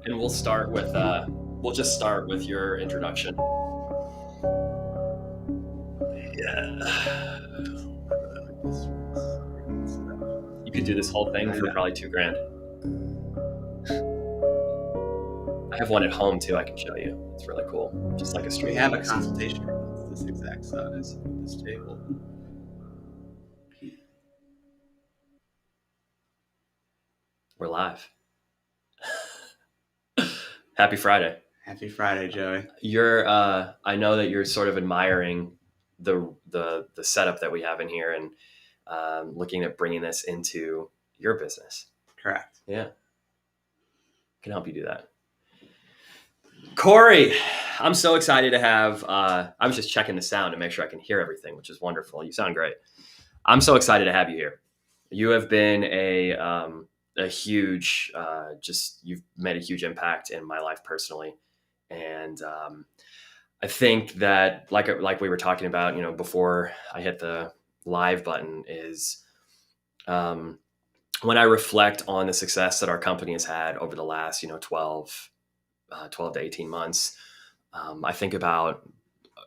And we'll just start with your introduction. Yeah. You could do this whole thing for probably $2,000. I have one at home too. I can show you. It's really cool. Just like a We street. have a consultation room. It's this exact size of this table. We're live. Happy Friday. Happy Friday, Joey. I know that you're sort of admiring the setup that we have in here and looking at bringing this into your business. Correct. Yeah. I can help you do that. Corey, I'm so excited to have, I was just checking the sound to make sure I can hear everything, which is wonderful. You sound great. I'm so excited to have you here. You have been a huge, you've made a huge impact in my life personally. And I think that like we were talking about, before I hit the live button is when I reflect on the success that our company has had over the last, 12 to 18 months, I think about,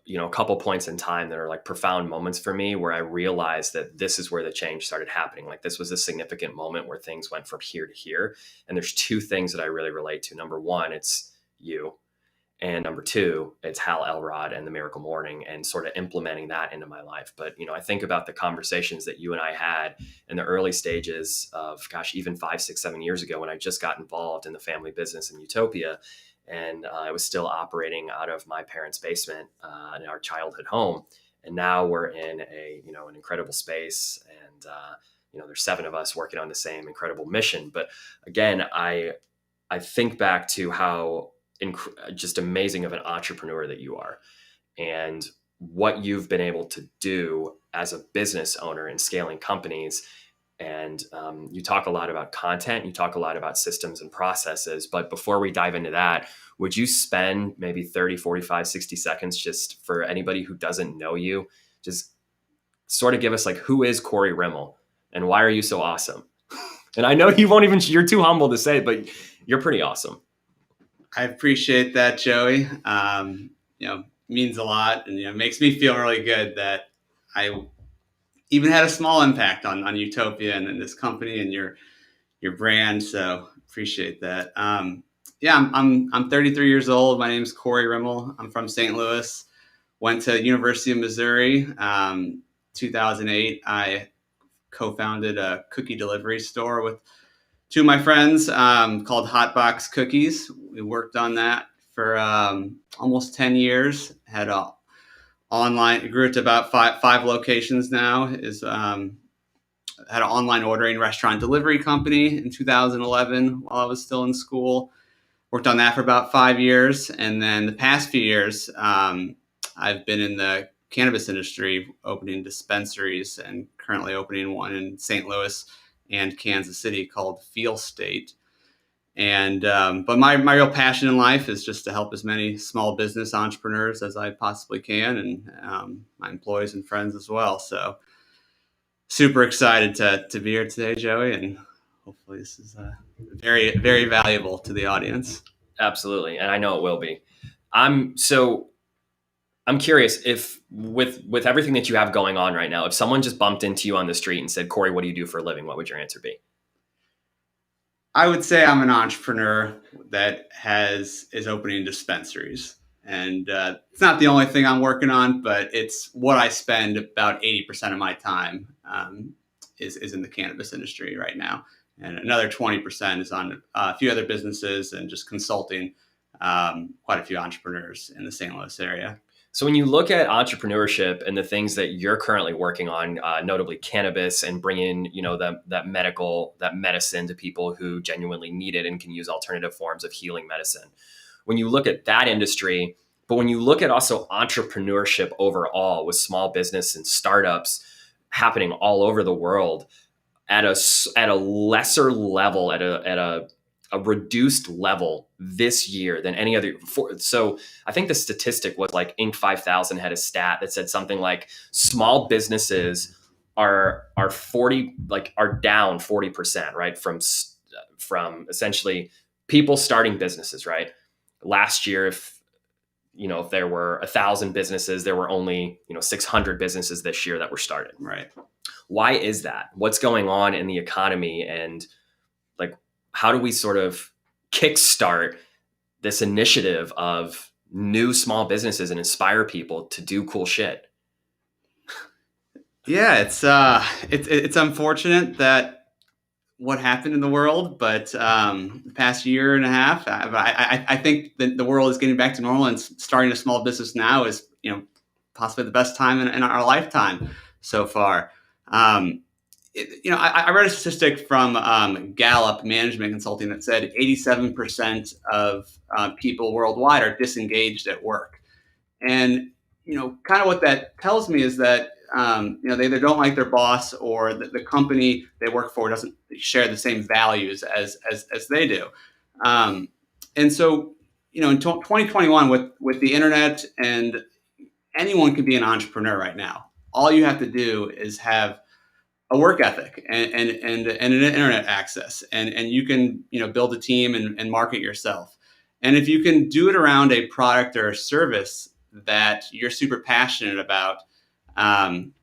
a couple points in time that are like profound moments for me where I realized that this is where the change started happening. Like this was a significant moment where things went from here to here. And there's two things that I really relate to. Number one, it's you. And number two, it's Hal Elrod and the Miracle Morning and sort of implementing that into my life. But, I think about the conversations that you and I had in the early stages of, even 5, 6, 7 years ago when I just got involved in the family business in Utopia. And I was still operating out of my parents' basement in our childhood home. And now we're in an incredible space. And, there's 7 of us working on the same incredible mission. But again, I think back to how just amazing of an entrepreneur that you are and what you've been able to do as a business owner in scaling companies. And you talk a lot about content, you talk a lot about systems and processes. But before we dive into that, would you spend maybe 30, 45, 60 seconds just for anybody who doesn't know you, just sort of give us like, who is Corey Rimmel and why are you so awesome? And I know you're too humble to say it, but you're pretty awesome. I appreciate that, Joey. Means a lot, and makes me feel really good that I even had a small impact on Utopia and this company and your brand. So appreciate that. I'm 33 years old. My name is Corey Rimmel. I'm from St. Louis. Went to University of Missouri. 2008, I co-founded a cookie delivery store with 2 of my friends called Hotbox Cookies. We worked on that for almost 10 years. Had a online, it grew to about five locations now. Had an online ordering restaurant delivery company in 2011 while I was still in school. Worked on that for about 5 years. And then the past few years, I've been in the cannabis industry, opening dispensaries and currently opening one in St. Louis and Kansas City called Feel State. And but my real passion in life is just to help as many small business entrepreneurs as I possibly can, and my employees and friends as well. So super excited to be here today, Joey, and hopefully this is very, very valuable to the audience. Absolutely, and I know it will be. I'm curious if with everything that you have going on right now, if someone just bumped into you on the street and said, Corey, what do you do for a living? What would your answer be? I would say I'm an entrepreneur that is opening dispensaries. And it's not the only thing I'm working on, but it's what I spend about 80% of my time is in the cannabis industry right now. And another 20% is on a few other businesses and just consulting quite a few entrepreneurs in the St. Louis area. So when you look at entrepreneurship and the things that you're currently working on, notably cannabis and bringing, that medicine to people who genuinely need it and can use alternative forms of healing medicine. When you look at that industry, but when you look at also entrepreneurship overall with small business and startups happening all over the world at a lesser level, at a a reduced level this year than any other. So I think the statistic was like Inc. 5000 had a stat that said something like small businesses are 40 like are down 40%, right, from essentially people starting businesses, right? Last year, if there were 1,000 businesses, there were only 600 businesses this year that were started. Right. Why is that? What's going on in the economy, and like how do we sort of kickstart this initiative of new small businesses and inspire people to do cool shit? Yeah, it's unfortunate that what happened in the world, but the past year and a half, I think that the world is getting back to normal, and starting a small business now is possibly the best time in our lifetime so far. I read a statistic from Gallup Management Consulting that said 87% of people worldwide are disengaged at work. And, kind of what that tells me is that, they either don't like their boss, or the company they work for doesn't share the same values as they do. Um, and so, in 2021, with the internet, and anyone can be an entrepreneur right now. All you have to do is have a work ethic and an internet access, and you can build a team and market yourself. And if you can do it around a product or a service that you're super passionate about, and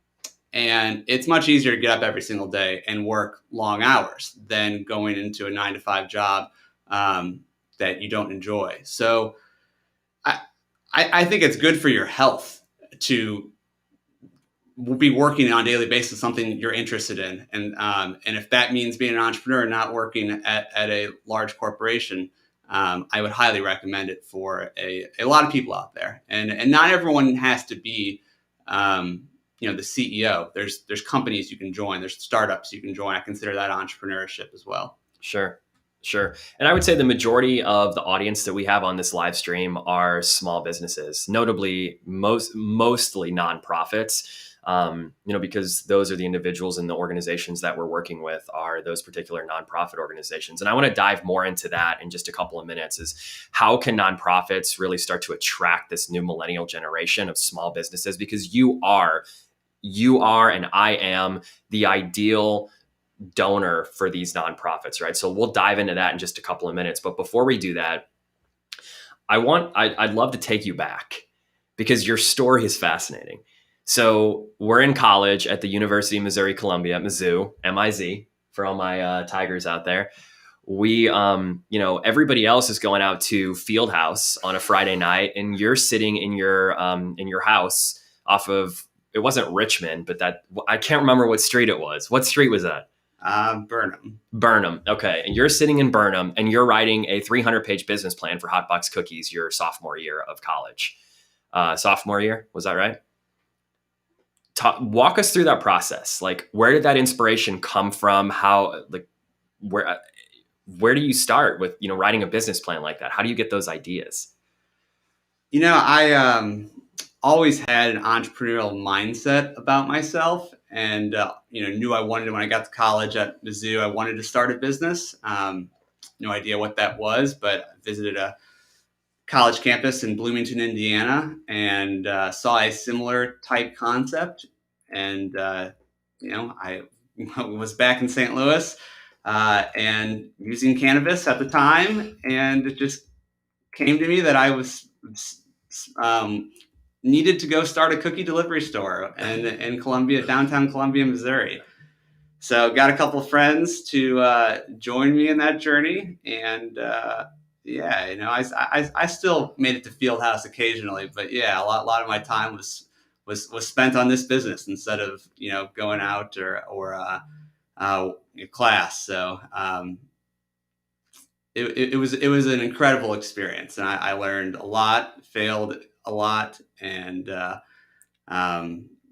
it's much easier to get up every single day and work long hours than going into a 9 to 5 job that you don't enjoy. So I, I think it's good for your health to be working on a daily basis something you're interested in, and if that means being an entrepreneur and not working at a large corporation, I would highly recommend it for a lot of people out there. And not everyone has to be the CEO. There's companies you can join, there's startups you can join. I consider that entrepreneurship as well. Sure. Sure. And I would say the majority of the audience that we have on this live stream are small businesses, notably mostly nonprofits, because those are the individuals and the organizations that we're working with are those particular nonprofit organizations. And I want to dive more into that in just a couple of minutes, is how can nonprofits really start to attract this new millennial generation of small businesses? Because you are, and I am the ideal donor for these nonprofits, right? So we'll dive into that in just a couple of minutes. But before we do that, I'd love to take you back, because your story is fascinating. So we're in college at the University of Missouri Columbia, Mizzou, M-I-Z, for all my Tigers out there. We, everybody else is going out to Fieldhouse on a Friday night, and you're sitting in your house off of, it wasn't Richmond, but I can't remember what street it was. What street was that? Burnham. Burnham. Okay. And you're sitting in Burnham and you're writing a 300-page business plan for Hotbox Cookies your sophomore year of college. Sophomore year, was that right? Walk us through that process. Like, where did that inspiration come from? How, like, where do you start with, writing a business plan like that? How do you get those ideas? I always had an entrepreneurial mindset about myself, and knew I wanted to, when I got to college at Mizzou, I wanted to start a business. No idea what that was, but I visited a college campus in Bloomington, Indiana, and saw a similar type concept. And I was back in St. Louis and using cannabis at the time, and it just came to me that I was needed to go start a cookie delivery store in downtown Columbia, Missouri. So got a couple of friends to join me in that journey, and I still made it to Fieldhouse occasionally, but yeah, a lot of my time was spent on this business instead of going out or class. So it was an incredible experience, and I learned a lot, failed a lot, and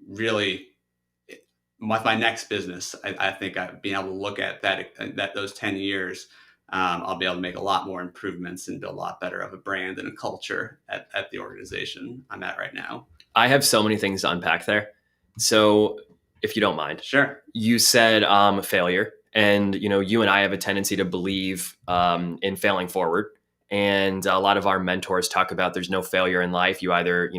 really, with my next business, I think being able to look at those 10 years, I'll be able to make a lot more improvements and build a lot better of a brand and a culture at the organization I'm at right now. I have so many things to unpack there. So if you don't mind. Sure. You said failure, And you and I have a tendency to believe in failing forward. And a lot of our mentors talk about there's no failure in life. You either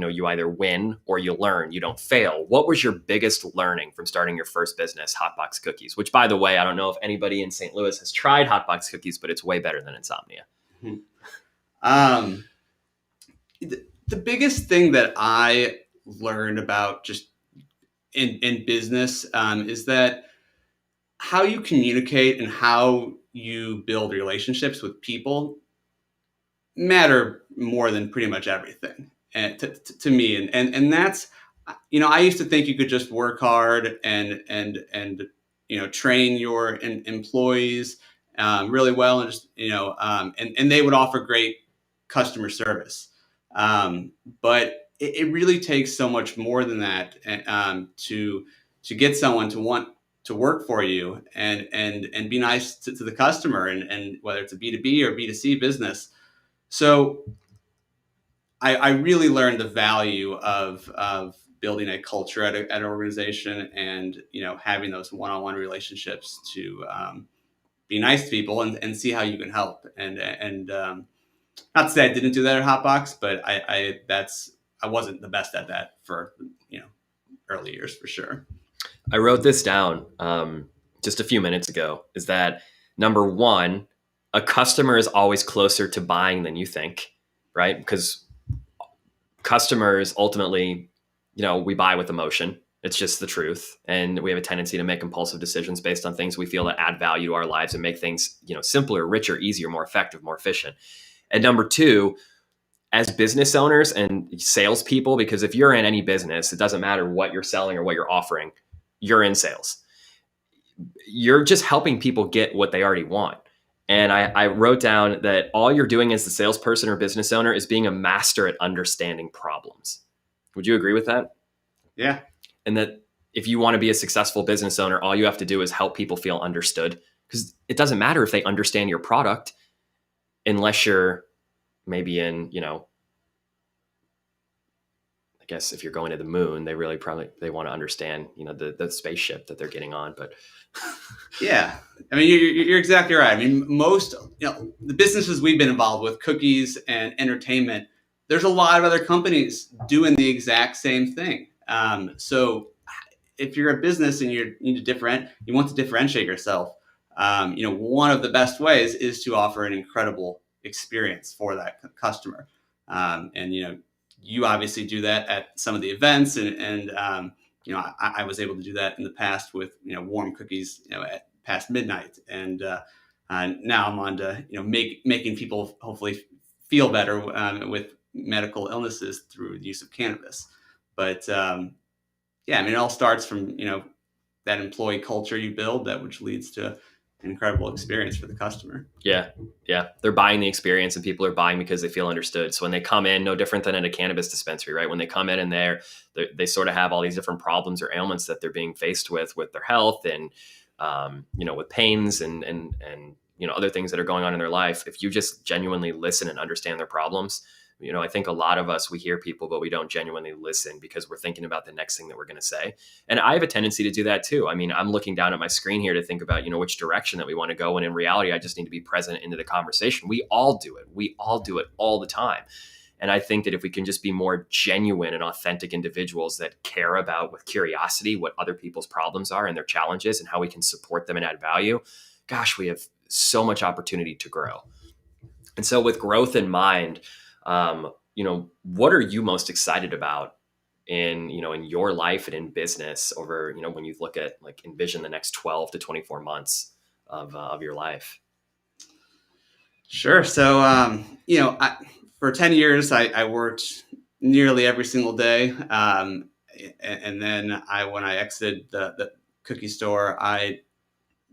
win or you learn. You don't fail. What was your biggest learning from starting your first business, Hotbox Cookies? Which, by the way, I don't know if anybody in St. Louis has tried Hotbox Cookies, but it's way better than Insomnia. Um, the biggest thing that I learned about just in business is that how you communicate and how you build relationships with people matter more than pretty much everything, and to me. And that's, I used to think you could just work hard and train your employees really well, and just and they would offer great customer service. But it really takes so much more than that to get someone to want to work for you and be nice to the customer, and whether it's a B2B or B2C business. So I really learned the value of building a culture at an organization, and having those one-on-one relationships to be nice to people and see how you can help. And not to say I didn't do that at Hotbox, but I wasn't the best at that for early years for sure. I wrote this down just a few minutes ago. Is that number one, a customer is always closer to buying than you think, right? Because customers ultimately, we buy with emotion. It's just the truth. And we have a tendency to make impulsive decisions based on things we feel that add value to our lives and make things, simpler, richer, easier, more effective, more efficient. And number two, as business owners and salespeople, because if you're in any business, it doesn't matter what you're selling or what you're offering, you're in sales. You're just helping people get what they already want. And I wrote down that all you're doing as the salesperson or business owner is being a master at understanding problems. Would you agree with that? Yeah. And that if you want to be a successful business owner, all you have to do is help people feel understood, because it doesn't matter if they understand your product unless you're maybe in, I guess if you're going to the moon, they really probably they want to understand, the spaceship that they're getting on. But Yeah, I mean, you're exactly right. I mean, most the businesses we've been involved with, cookies and entertainment, there's a lot of other companies doing the exact same thing. So if you're a business and you want to differentiate yourself, one of the best ways is to offer an incredible experience for that customer. And you obviously do that at some of the events, and I was able to do that in the past with warm cookies at past midnight, and now I'm on to making people hopefully feel better with medical illnesses through the use of cannabis. But yeah, I mean, it all starts from that employee culture you build, that which leads to an incredible experience for the customer. Yeah. They're buying the experience, and people are buying because they feel understood. So when they come in, no different than at a cannabis dispensary, right? When they come in and they sort of have all these different problems or ailments that they're being faced with their health and, with pains and other things that are going on in their life. If you just genuinely listen and understand their problems, I think a lot of us, we hear people, but we don't genuinely listen because we're thinking about the next thing that we're going to say. And I have a tendency to do that too. I mean, I'm looking down at my screen here to think about, which direction that we want to go. And in reality, I just need to be present into the conversation. We all do it. We all do it all the time. And I think that if we can just be more genuine and authentic individuals that care about, with curiosity, what other people's problems are and their challenges and how we can support them and add value, gosh, we have so much opportunity to grow. And so with growth in mind, what are you most excited about in your life and in business over, when you look at envision the next 12 to 24 months of your life? Sure. So, for 10 years, I worked nearly every single day. And then when I exited the cookie store, I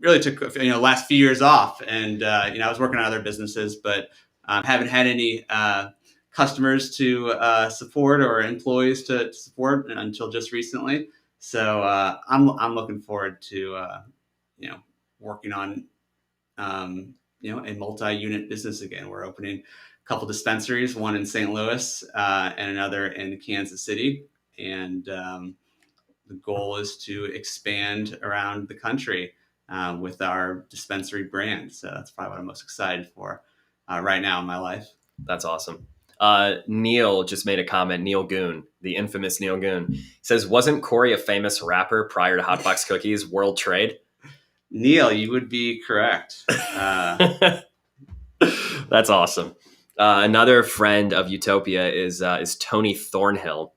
really took, last few years off, and, I was working on other businesses, but haven't had any customers to support or employees to support until just recently. So I'm looking forward to working on a multi-unit business again. We're opening a couple dispensaries, one in St. Louis and another in Kansas City, and the goal is to expand around the country. with our dispensary brand. So that's probably what I'm most excited for right now in my life. That's awesome. Neil just made a comment. Neil Goon, the infamous Neil Goon, says, "Wasn't Corey a famous rapper prior to Hotbox Cookies? World Trade." Neil, you would be correct. That's awesome. Another friend of Utopia is Tony Thornhill.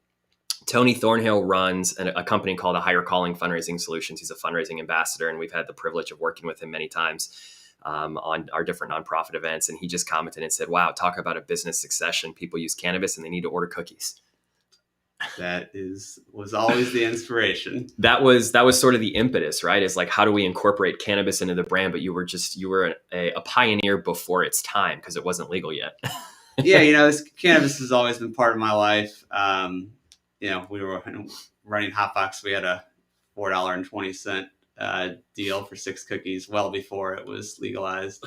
Tony Thornhill runs a company called Higher Calling Fundraising Solutions. He's a fundraising ambassador, and we've had the privilege of working with him many times on our different nonprofit events. And he just commented and said, "Wow, talk about a business succession. People use cannabis and they need to order cookies." That was always the inspiration. That was sort of the impetus, right? Is like, how do we incorporate cannabis into the brand? But you were a pioneer before its time because it wasn't legal yet. Yeah, this cannabis has always been part of my life. We were running Hotbox. We had a $4.20 deal for 6 cookies well before it was legalized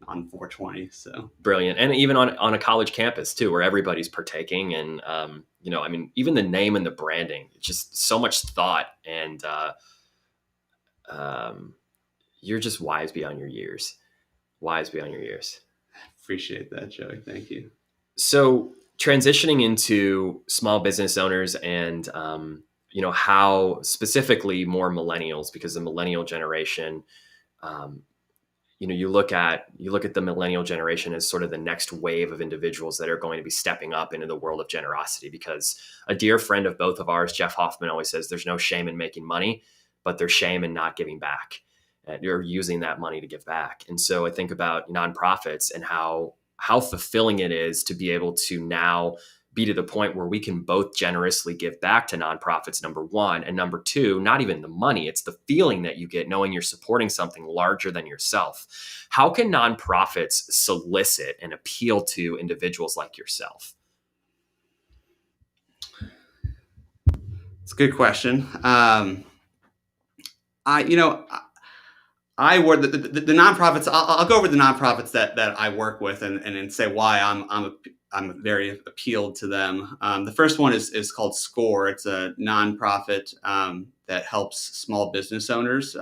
on 420. So brilliant. And even on a college campus too, where everybody's partaking. And, even the name and the branding, just so much thought, and you're just wise beyond your years. Appreciate that, Joey. Thank you. So transitioning into small business owners and, how specifically more millennials, because the millennial generation, you look at the millennial generation as sort of the next wave of individuals that are going to be stepping up into the world of generosity, because a dear friend of both of ours, Jeff Hoffman, always says there's no shame in making money, but there's shame in not giving back. And you're using that money to give back. And so I think about nonprofits and how fulfilling it is to be able to now be to the point where we can both generously give back to nonprofits, number one. And number two, not even the money, it's the feeling that you get knowing you're supporting something larger than yourself. How can nonprofits solicit and appeal to individuals like yourself? It's a good question. I work the nonprofits. I'll go over the nonprofits that I work with and say why I'm very appealed to them. The first one is called SCORE. It's a nonprofit that helps small business owners,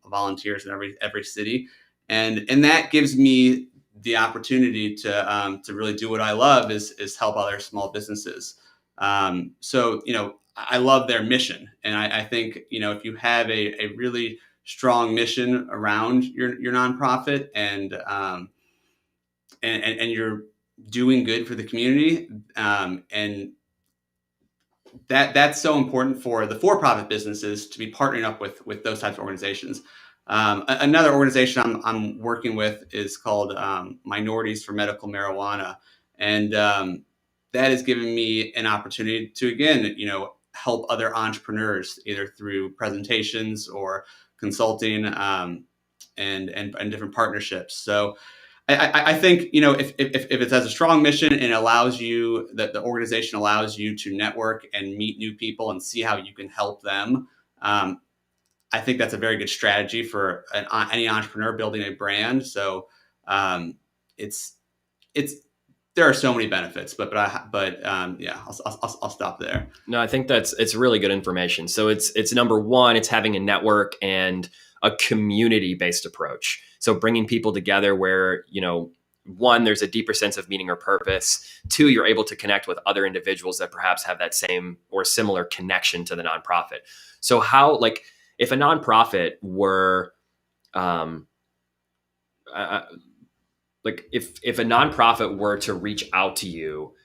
volunteers in every city, and that gives me the opportunity to really do what I love is help other small businesses. So I love their mission, and I think if you have a really strong mission around your nonprofit and you're doing good for the community, and that's so important for the for-profit businesses to be partnering up with those types of organizations. Another organization I'm working with is called Minorities for Medical Marijuana, and that has given me an opportunity to again help other entrepreneurs either through presentations or consulting and different partnerships. So I think if it has a strong mission and allows you, that the organization allows you to network and meet new people and see how you can help them, I think that's a very good strategy for any entrepreneur building a brand. So it's there are so many benefits, but yeah, I'll stop there. No, I think it's really good information. So it's number one, it's having a network and a community-based approach. So bringing people together where, one, there's a deeper sense of meaning or purpose. Two, you're able to connect with other individuals that perhaps have that same or similar connection to the nonprofit. So how, if a nonprofit were, if a nonprofit were to reach out to you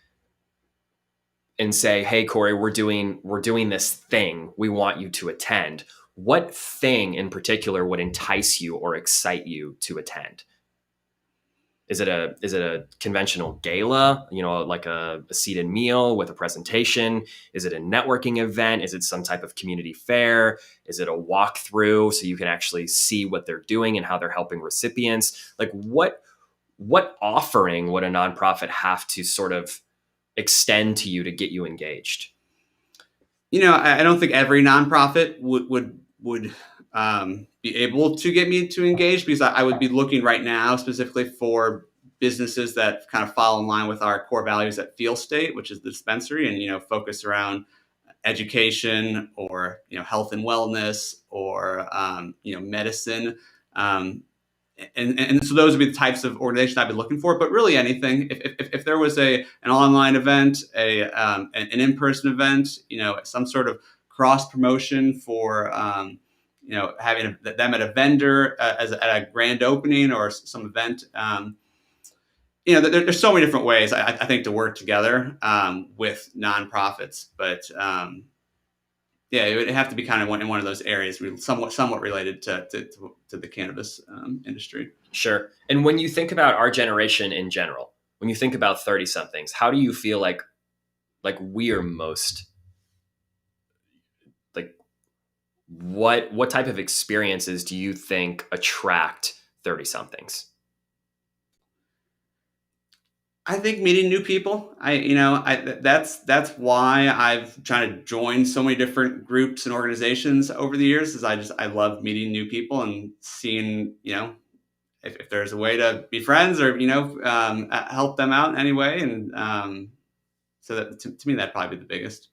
and say, "Hey, Corey, we're doing this thing. We want you to attend." What thing in particular would entice you or excite you to attend? Is it a conventional gala, like a seated meal with a presentation? Is it a networking event? Is it some type of community fair? Is it a walkthrough so you can actually see what they're doing and how they're helping recipients? What offering would a nonprofit have to sort of extend to you to get you engaged? I don't think every nonprofit would be able to get me to engage, because I would be looking right now specifically for businesses that kind of fall in line with our core values at Feel State, which is the dispensary, and focus around education or health and wellness or medicine. Um, and so those would be the types of organization I'd be looking for. But really anything, if there was an online event, an in-person event, some sort of cross promotion for having them at a vendor at a grand opening or some event. There's so many different ways I think to work together with nonprofits, but yeah, it would have to be kind of in one of those areas, somewhat related to the cannabis industry. Sure. And when you think about our generation in general, when you think about 30 somethings, how do you feel like we are most like what type of experiences do you think attract 30 somethings? I think meeting new people. That's why I've tried to join so many different groups and organizations over the years. Is I love meeting new people and seeing if there's a way to be friends or help them out in any way. And so that to me that'd probably be the biggest.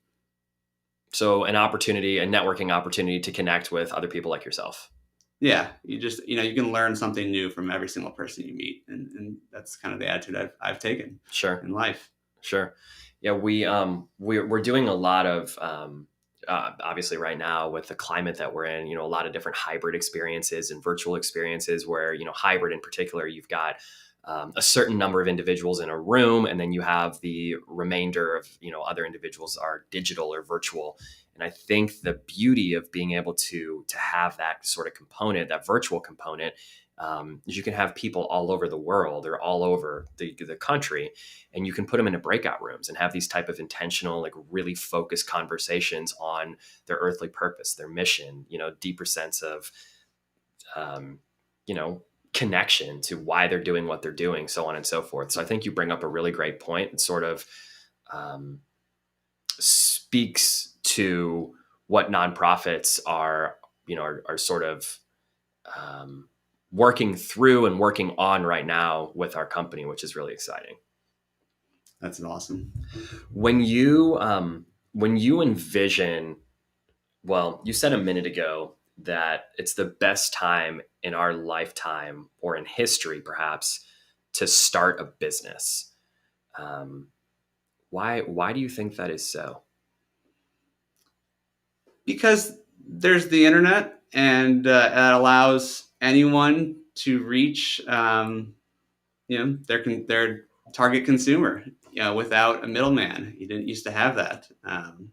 So an opportunity, a networking opportunity to connect with other people like yourself. Yeah, you just you can learn something new from every single person you meet, and that's kind of the attitude I've taken. Sure. In life. Sure. Yeah, we're doing a lot of obviously right now with the climate that we're in, a lot of different hybrid experiences and virtual experiences where, hybrid in particular, you've got a certain number of individuals in a room, and then you have the remainder of, other individuals are digital or virtual. And I think the beauty of being able to have that sort of component, that virtual component, is you can have people all over the world or all over the country, and you can put them into breakout rooms and have these type of intentional, like really focused conversations on their earthly purpose, their mission, deeper sense of, connection to why they're doing what they're doing, so on and so forth. So I think you bring up a really great point and sort of speaks to what nonprofits are sort of working through and working on right now with our company, which is really exciting. That's awesome. When you envision, well, you said a minute ago that it's the best time in our lifetime or in history, perhaps, to start a business. Why do you think that is so? Because there's the internet, and it allows anyone to reach their target consumer without a middleman. You didn't used to have that. And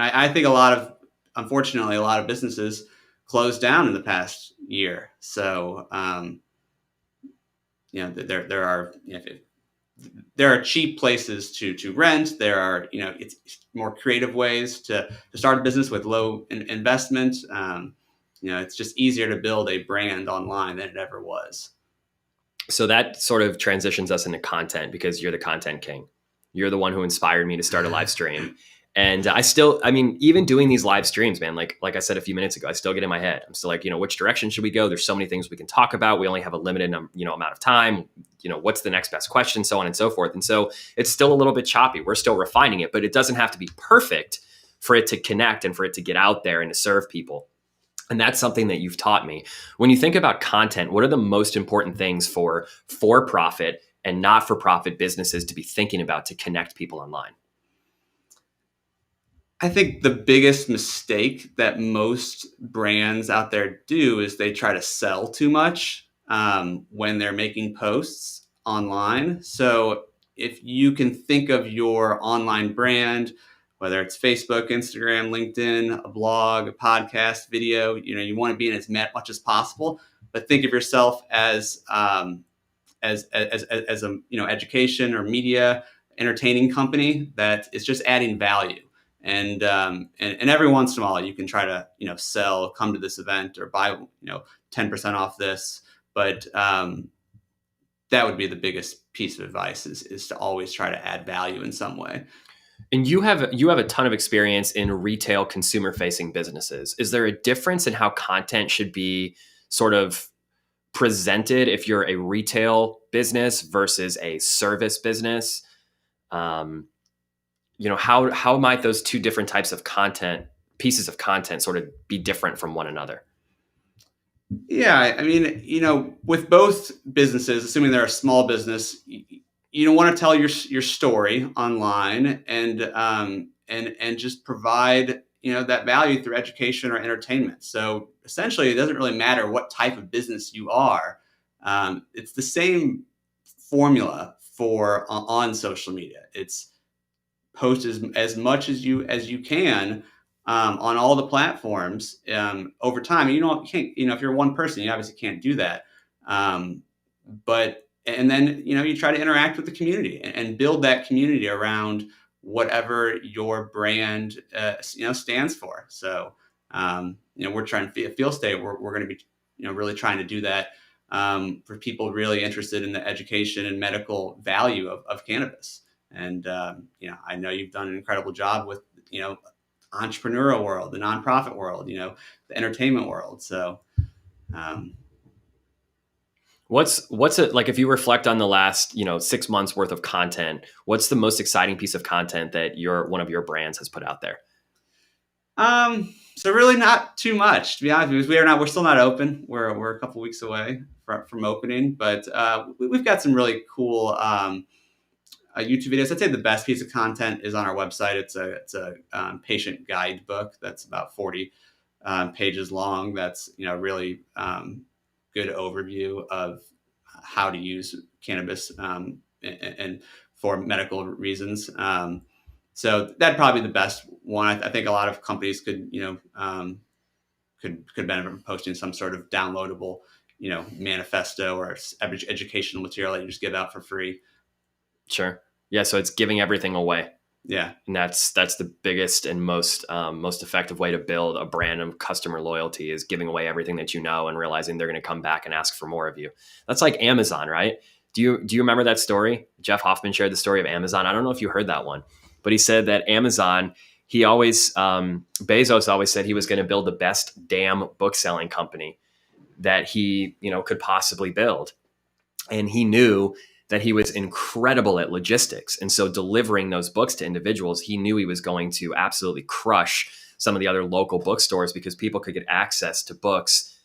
I think unfortunately a lot of businesses closed down in the past year. So there are cheap places to rent. There are it's more creative ways to start a business with low investment. It's just easier to build a brand online than it ever was. So that sort of transitions us into content, because you're the content king. You're the one who inspired me to start a live stream. And even doing these live streams, man, like I said a few minutes ago, I still get in my head. I'm still like, which direction should we go? There's so many things we can talk about. We only have a limited, amount of time. What's the next best question, so on and so forth. And so it's still a little bit choppy. We're still refining it, but it doesn't have to be perfect for it to connect and for it to get out there and to serve people. And that's something that you've taught me. When you think about content, what are the most important things for for-profit and not-for-profit businesses to be thinking about to connect people online? I think the biggest mistake that most brands out there do is they try to sell too much when they're making posts online. So if you can think of your online brand, whether it's Facebook, Instagram, LinkedIn, a blog, a podcast, video, you want to be in as much as possible, but think of yourself as a education or media entertaining company that is just adding value. And every once in a while you can try to sell, come to this event or buy 10% off this, but that would be the biggest piece of advice is to always try to add value in some way. And you have a ton of experience in retail consumer facing businesses. Is there a difference in how content should be sort of presented if you're a retail business versus a service business? how might those two different types of pieces of content sort of be different from one another? Yeah, I mean, with both businesses, assuming they're a small business, you don't want to tell your story online, and just provide that value through education or entertainment. So essentially, it doesn't really matter what type of business you are. It's the same formula for on social media. It's post as much as you can on all the platforms over time. You can't, if you're one person, you obviously can't do that. But and then you try to interact with the community and build that community around whatever your brand stands for. So we're trying to feel state. We're going to be really trying to do that for people really interested in the education and medical value of cannabis. And I know you've done an incredible job with entrepreneurial world, the nonprofit world, the entertainment world. So um, What's it like if you reflect on the last 6 months worth of content? What's the most exciting piece of content that one of your brands has put out there? so really not too much, to be honest, because we're still not open. We're a couple weeks away from opening, but we've got some really cool YouTube videos. I'd say the best piece of content is on our website. It's a patient guidebook that's about 40 pages long. That's really good overview of how to use cannabis and for medical reasons. So that'd probably be the best one. I think a lot of companies could benefit from posting some sort of downloadable manifesto or educational material that you just give out for free. Sure. Yeah. So it's giving everything away. Yeah. And that's the biggest and most effective way to build a brand of customer loyalty is giving away everything that you know and realizing they're going to come back and ask for more of you. That's like Amazon, right? Do you remember that story? Jeff Hoffman shared the story of Amazon. I don't know if you heard that one, but he said that Amazon, Bezos always said he was going to build the best damn book selling company that he could possibly build, and he knew that he was incredible at logistics. And so delivering those books to individuals, he knew he was going to absolutely crush some of the other local bookstores because people could get access to books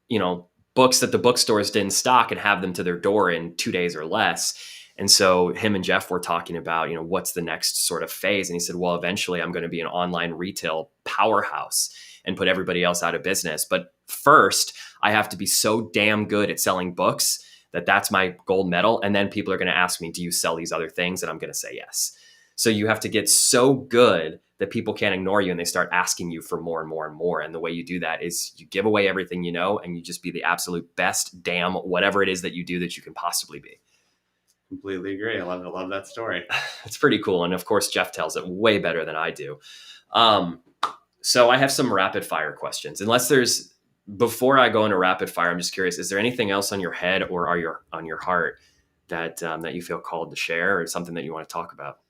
that the bookstores didn't stock and have them to their door in 2 days or less. And so him and Jeff were talking about, what's the next sort of phase? And he said, well, eventually I'm going to be an online retail powerhouse and put everybody else out of business. But first, I have to be so damn good at selling books that's my gold medal. And then people are going to ask me, do you sell these other things? And I'm going to say yes. So you have to get so good that people can't ignore you and they start asking you for more and more and more. And the way you do that is you give away everything you know, and you just be the absolute best damn whatever it is that you do that you can possibly be. Completely agree. I love that story. It's pretty cool. And of course, Jeff tells it way better than I do. So I have some rapid fire questions. Before I go into rapid fire, I'm just curious, is there anything else on your head or on your heart that you feel called to share, or something that you want to talk about?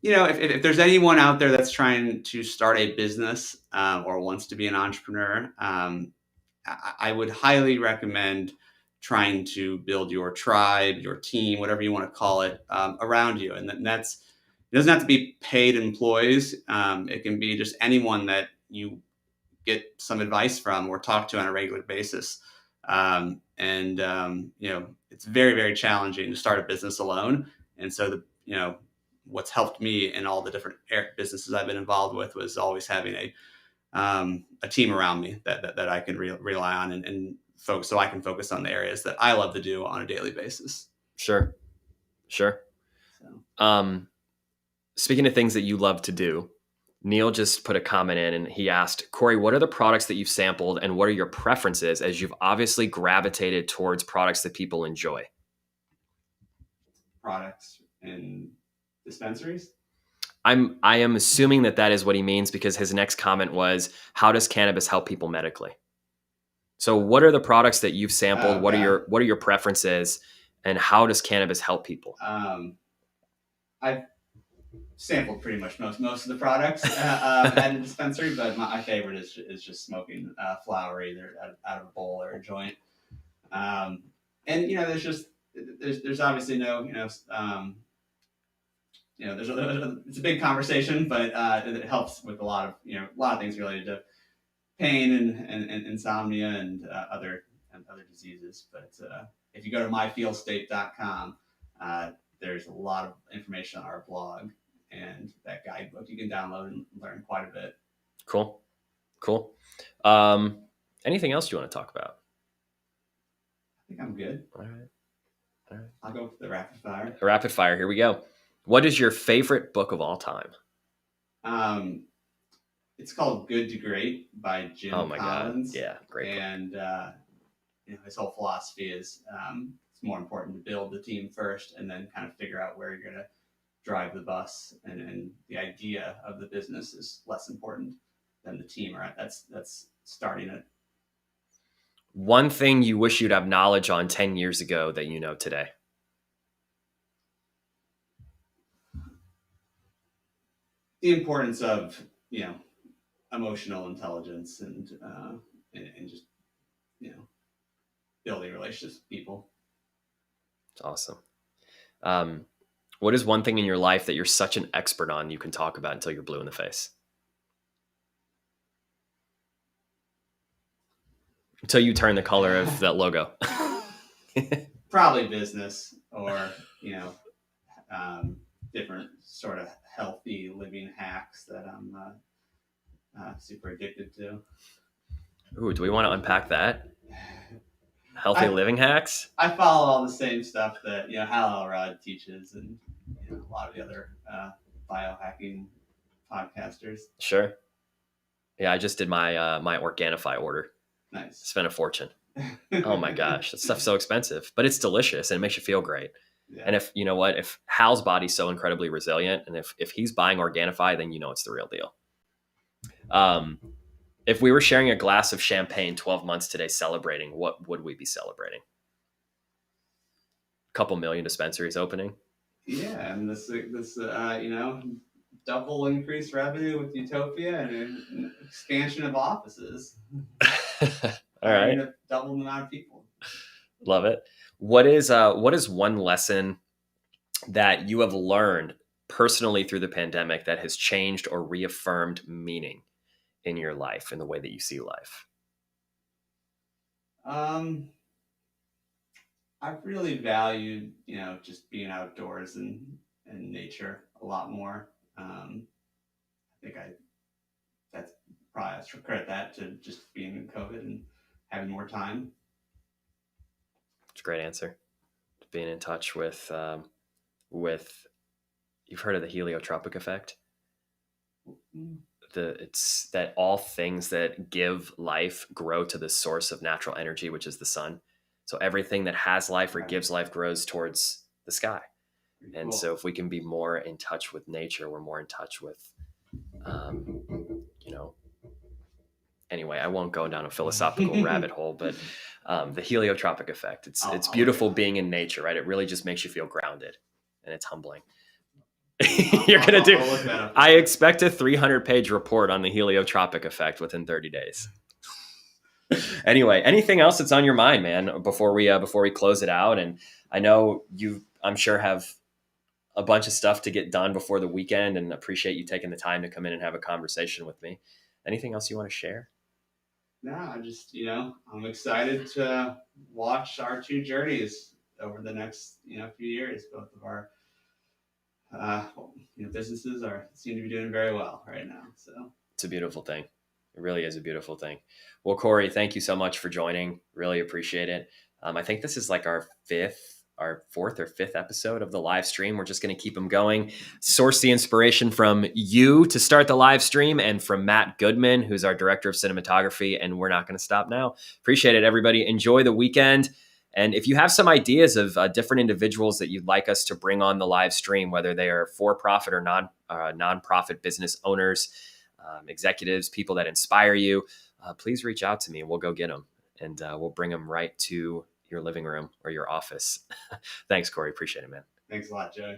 If there's anyone out there that's trying to start a business or wants to be an entrepreneur, I would highly recommend trying to build your tribe, your team, whatever you want to call it, around you. And it doesn't have to be paid employees. It can be just anyone that you get some advice from or talk to on a regular basis. It's very, very challenging to start a business alone. And so what's helped me in all the different businesses I've been involved with was always having a team around me that I can rely on and focus, so I can focus on the areas that I love to do on a daily basis. Sure. So. Speaking of things that you love to do, Neil just put a comment in and he asked, Corey, what are the products that you've sampled and what are your preferences, as you've obviously gravitated towards products that people enjoy? Products in dispensaries? I am assuming that is what he means, because his next comment was, how does cannabis help people medically? So what are the products that you've sampled? What are your preferences, and how does cannabis help people? I've sampled pretty much most of the products at a dispensary, but my favorite is just smoking flower, either out of a bowl or a joint. There's obviously no it's a big conversation, but it helps with a lot of things related to pain and insomnia and other diseases. But if you go to myfeelstate.com, there's a lot of information on our blog and that guidebook you can download and learn quite a bit. Cool. Anything else you want to talk about? I think I'm good. All right. I'll go for the rapid fire. Rapid fire. Here we go. What is your favorite book of all time? It's called Good to Great by Jim Collins. God. Yeah, great book. And his whole philosophy is it's more important to build the team first and then kind of figure out where you're going to drive the bus. And the idea of the business is less important than the team. Right? That's starting it. One thing you wish you'd have knowledge on 10 years ago that you know today? The importance of, emotional intelligence and just, building relationships with people. It's awesome. What is one thing in your life that you're such an expert on you can talk about until you're blue in the face? Until you turn the color of that logo. Probably business or, different sort of healthy living hacks that I'm super addicted to. Ooh, do we want to unpack that? Healthy living hacks? I follow all the same stuff that, Hal Elrod teaches and a lot of the other biohacking podcasters. Sure. Yeah, I just did my my Organifi order. Nice. Spent a fortune. Oh my gosh, that stuff's so expensive, but it's delicious and it makes you feel great. Yeah. And if Hal's body's so incredibly resilient, and if he's buying Organifi, then it's the real deal. If we were sharing a glass of champagne 12 months today celebrating, what would we be celebrating? A couple million dispensaries opening. Yeah, and this double increased revenue with Utopia and an expansion of offices. All right. Double the amount of people. Love it. What is one lesson that you have learned personally through the pandemic that has changed or reaffirmed meaning in your life, in the way that you see life? I've really valued, just being outdoors and nature a lot more. I think that's probably, I should credit that to just being in COVID and having more time. It's a great answer. Being in touch with you've heard of the heliotropic effect? It's that all things that give life grow to the source of natural energy, which is the sun. So everything that has life or gives life grows towards the sky. And cool. So if we can be more in touch with nature, we're more in touch with, anyway, I won't go down a philosophical rabbit hole, but the heliotropic effect, it's beautiful being in nature, right? It really just makes you feel grounded and it's humbling. I expect a 300-page report on the heliotropic effect within 30 days. Anyway, anything else that's on your mind, man, before we close it out? And I know I'm sure have a bunch of stuff to get done before the weekend, and appreciate you taking the time to come in and have a conversation with me. Anything else you want to share? No, I just, I'm excited to watch our two journeys over the next, few years. Both of our businesses seem to be doing very well right now. So it's a beautiful thing. It really is a beautiful thing. Well, Corey, thank you so much for joining. Really appreciate it. I think this is like our fourth or fifth episode of the live stream. We're just going to keep them going. Source the inspiration from you to start the live stream and from Matt Goodman, who's our director of cinematography. And we're not going to stop now. Appreciate it, everybody. Enjoy the weekend. And if you have some ideas of different individuals that you'd like us to bring on the live stream, whether they are for-profit or non-profit business owners, executives, people that inspire you, please reach out to me and we'll go get them. And we'll bring them right to your living room or your office. Thanks, Corey. Appreciate it, man. Thanks a lot, Joey.